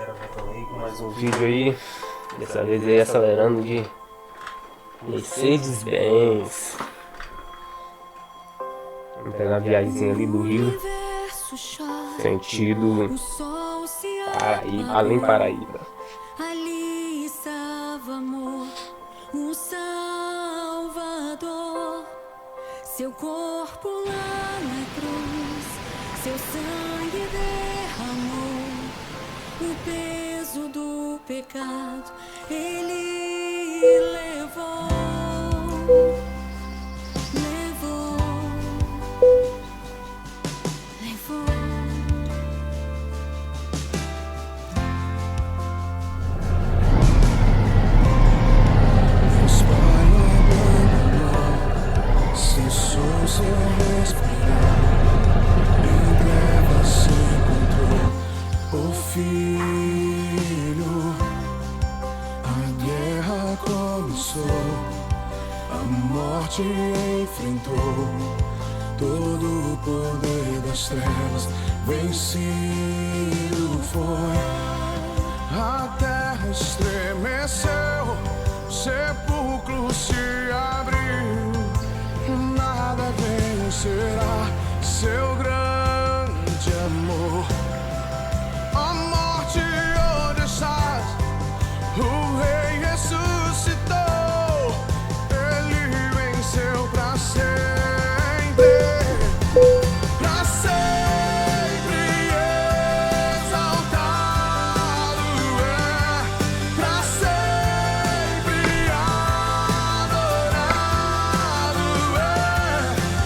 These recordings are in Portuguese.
galera, voltando aí com mais um vídeo aí. Dessa vez aí acelerando de Mercedes-Benz. Vamos pegar uma viagemzinha ali do Rio, sentido Paraíba, além Paraíba. Ali estava amor, um Salvador. Seu corpo lá na cruz, seu sangue derramou. O peso do pecado ele levou. Filho, a guerra começou, a morte enfrentou, todo o poder das trevas vencido foi. A terra estremeceu, o sepulcro se abriu, nada vencerá seu grande amor. O Rei ressuscitou, Ele venceu pra sempre, exaltado é, pra sempre adorado é,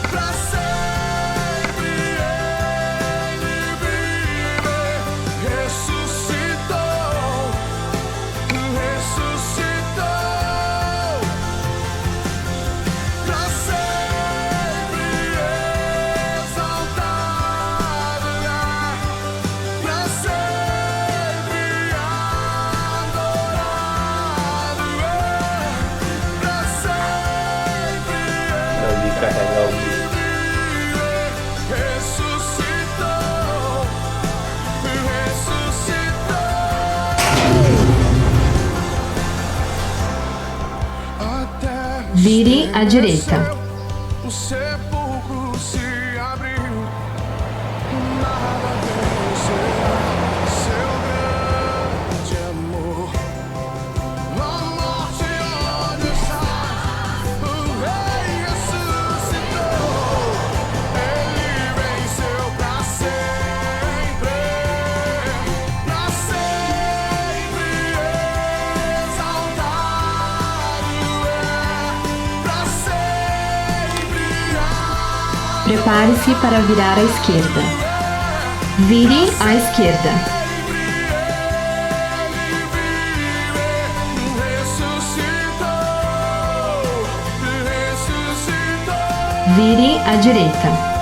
pra sempre Ele vive, ressuscitou. Carregar o vídeo. Vire à direita. O sepulcro se abriu, nada vencerá seu grande amor. A morte onde está, o Rei ressuscitou, Ele venceu pra sempre, exaltado. Prepare-se para virar à esquerda. Vire à esquerda. Vire à direita.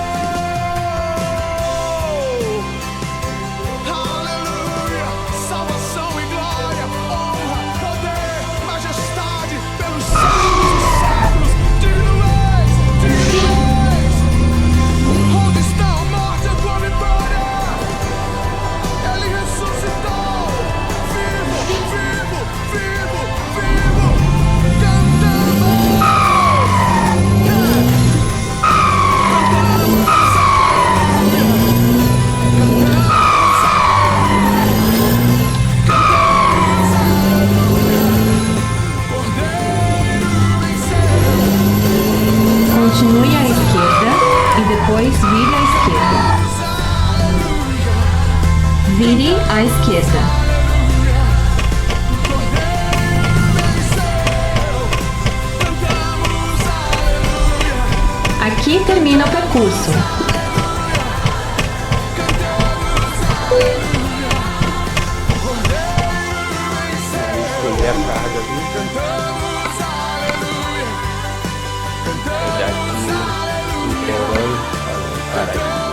Continue à esquerda e depois vire à esquerda. Vire à esquerda. Aqui termina o percurso. Escolher a carga ali. Paraíba.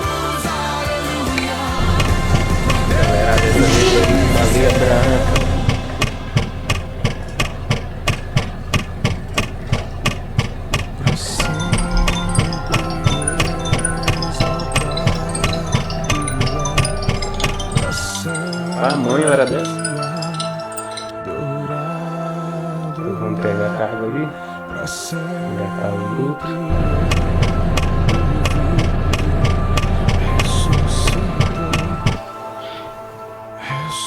Galera, dessa vez uma linha branca. Pra sempre Ah, mãe, hora dessa. dourado Vamos pegar a carga ali. pra sempre Engatar o grupo.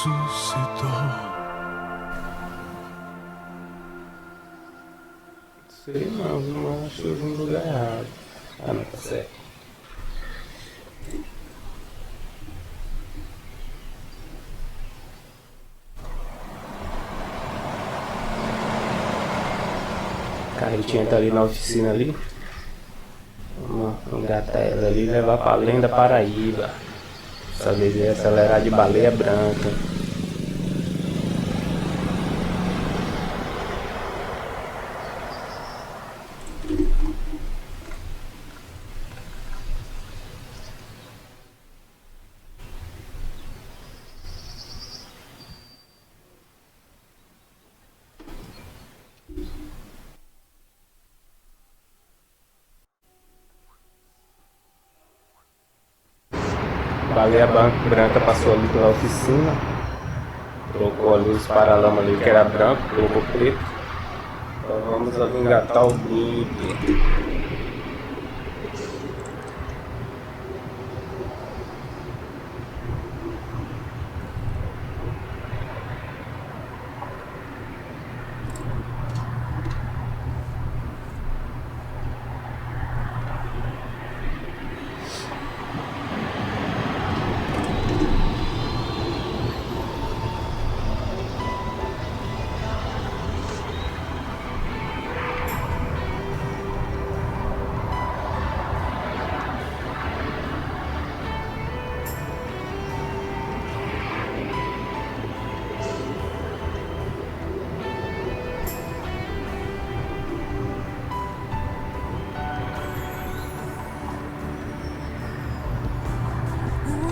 ressuscitou. Sei não, não acho que eu vim no lugar errado. Ah, não, tá certo. A carretinha tá ali na oficina ali. Vamos engatar ela ali e levar pra além da Paraíba. Essa vez é acelerar de baleia branca. Baleia branca passou ali pela oficina. Trocou ali os paralamas ali que era branco, colocou preto. Então vamos ali engatar o grupo.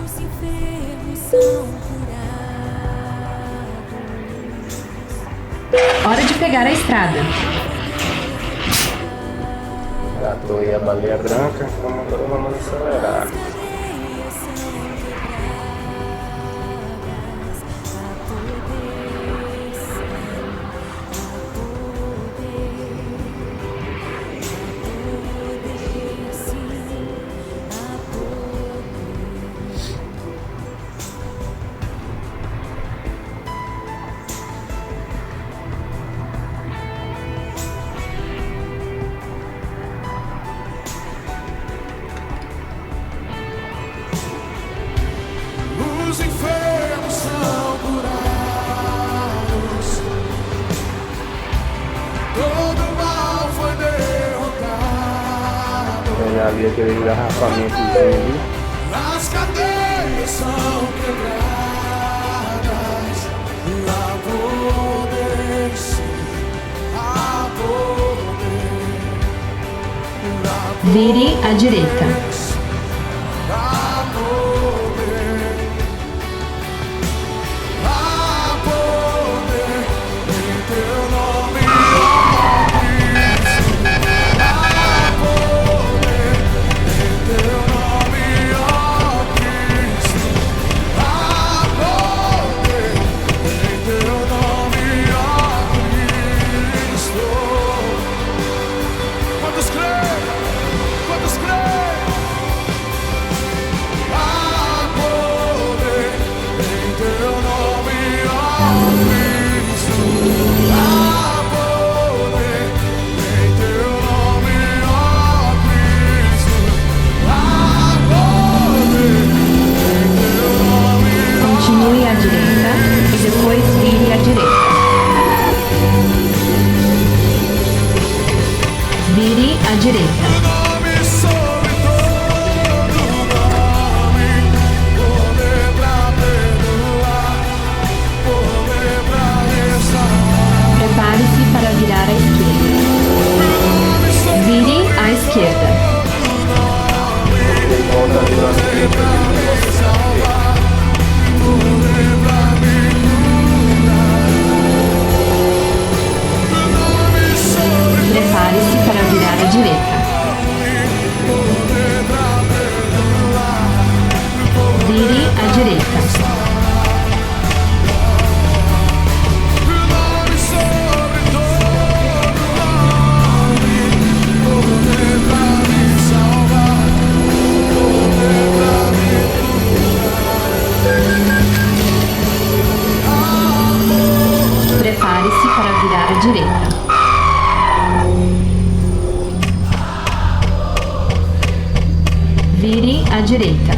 Os enfermos são curados. Hora de pegar a estrada. Engatou aí a baleia branca. Agora vamos acelerar. As cadeias são quebradas. Há poder, sim, há poder. Os enfermos são curados, todo mal foi derrotado, Pegar ali aquele engarrafamento ali. as cadeias são quebradas, há poder, sim, há poder, Vire à direita. há poder, há poder em teu nome, ó Cristo. Há poder em teu nome, ó Cristo. Há poder em teu nome, ó Cristo. Quantos creem? Quantos creem? Vire à direita.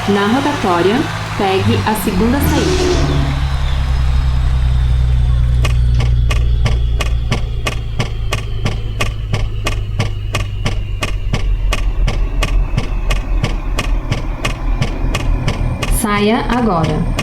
Na rotatória, pegue a segunda saída. Saia agora.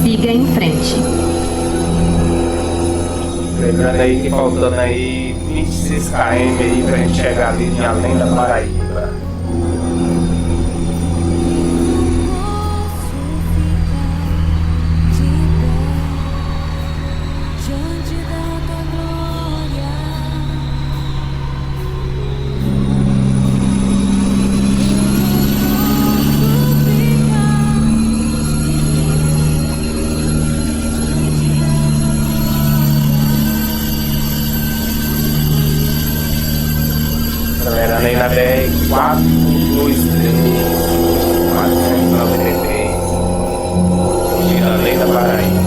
Siga em frente. Lembrando aí que faltando aí 26 km aí pra gente chegar ali em Além da Paraíba. Diante da tua glória, Acelerando aí na BR 423, 493, sentido Além da Paraíba.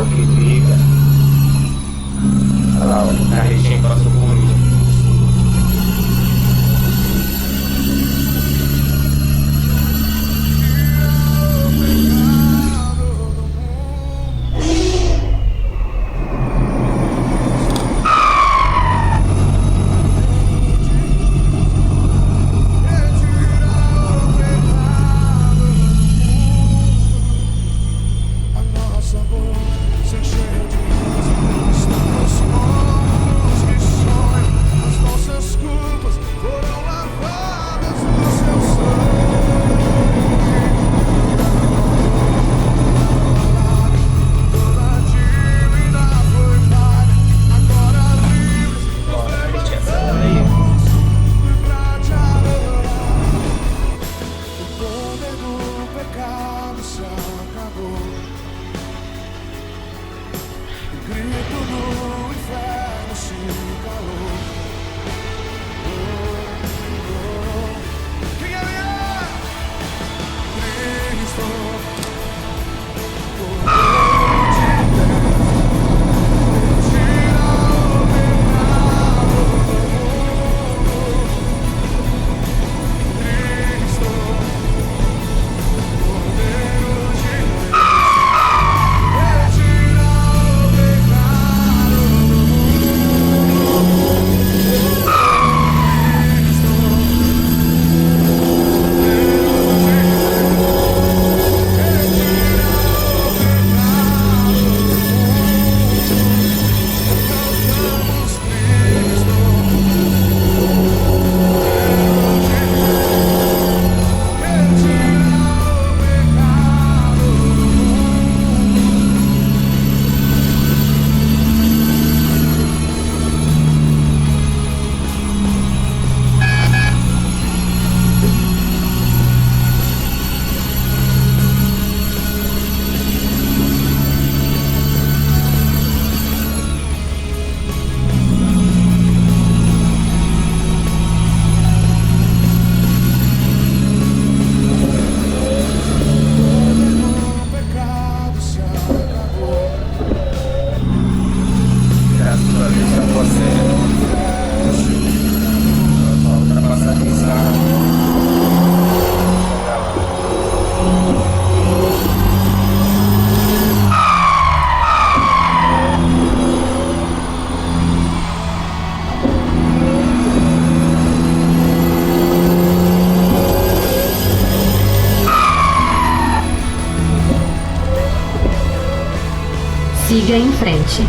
o que liga. Olha lá, o carretinho passou por mim. Siga em frente.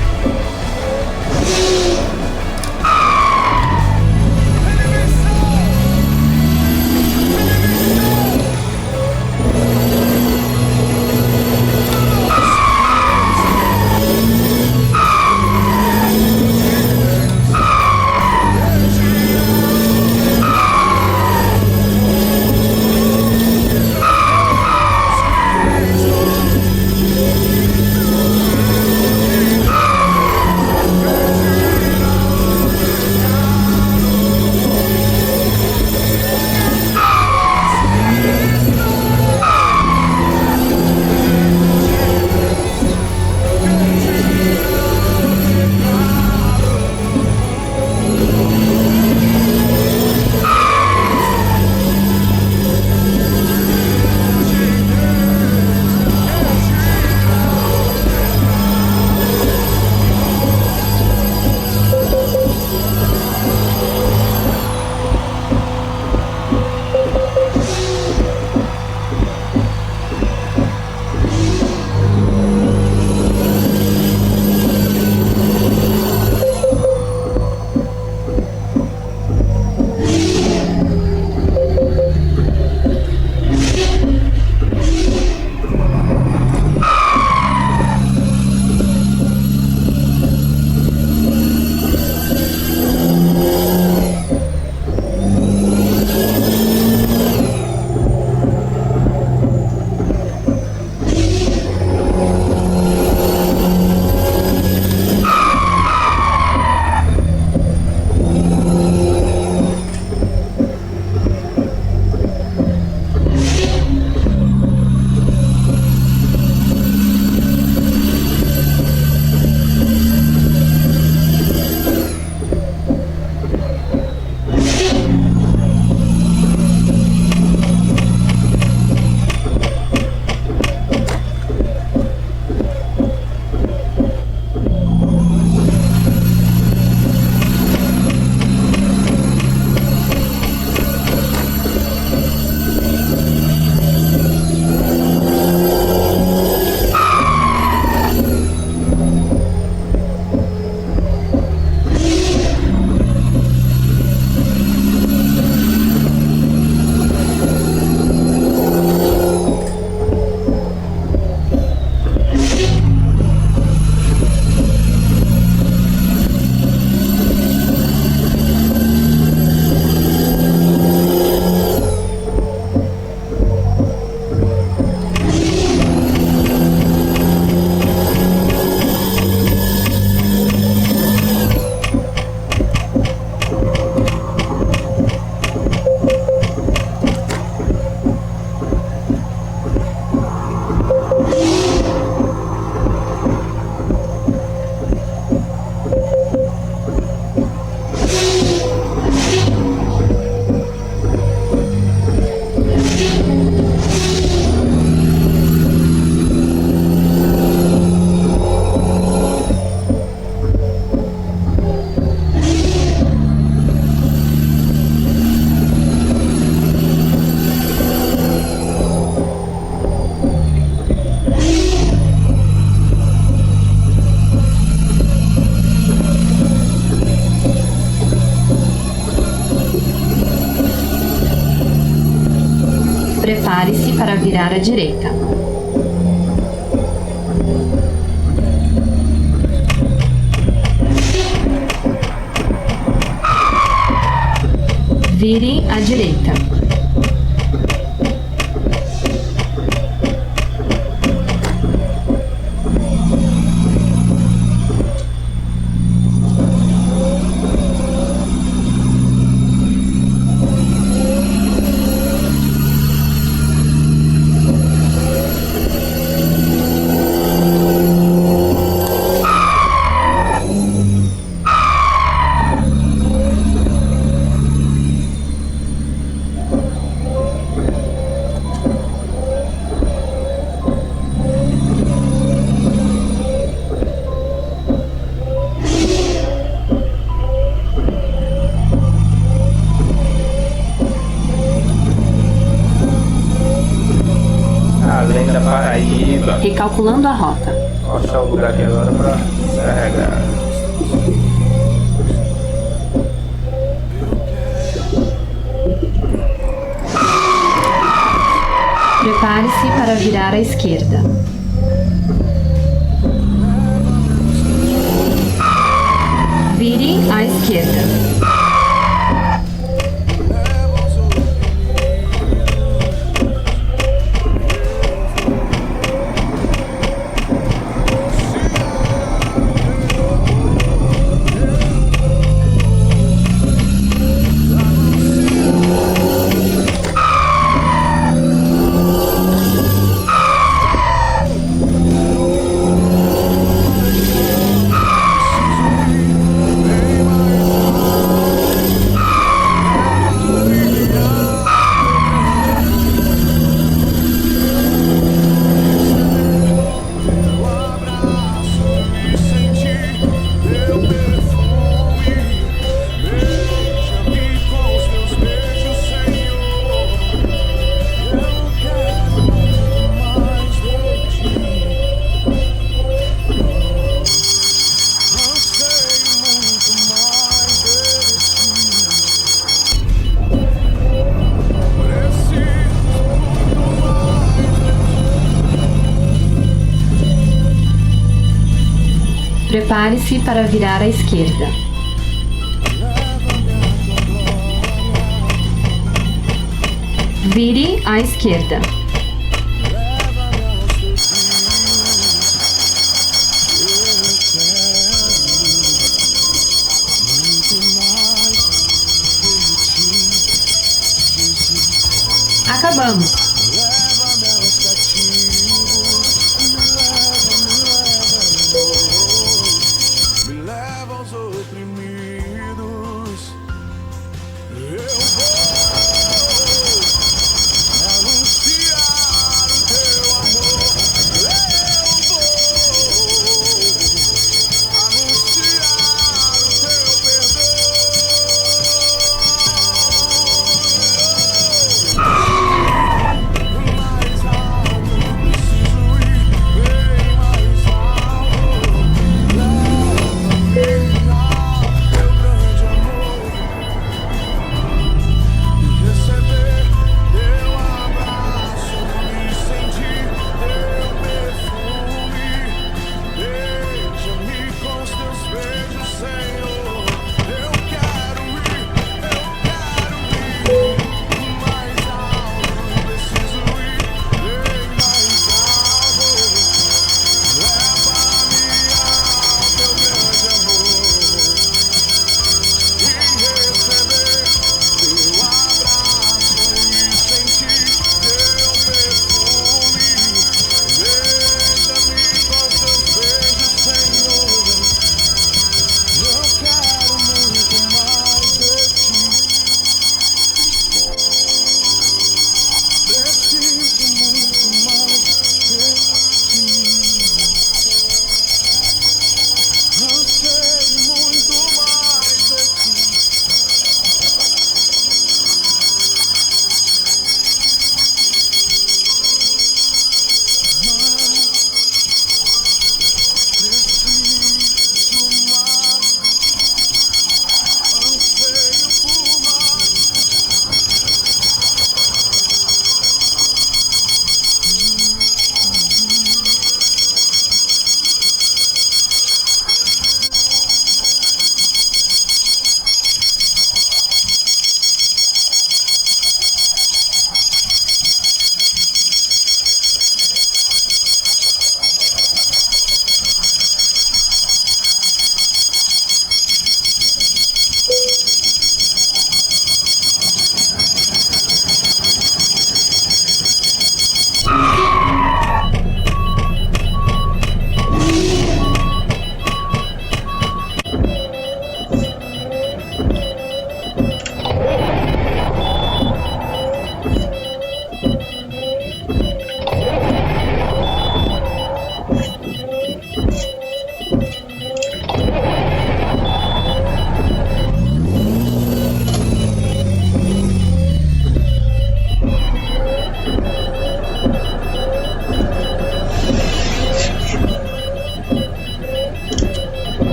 para virar à direita. Vire à direita. Além da Paraíba. Recalculando a rota. Vou achar o lugar aqui agora pra carregar. Prepare-se para virar à esquerda. Vire à esquerda. Prepare-se para virar à esquerda. Vire à esquerda.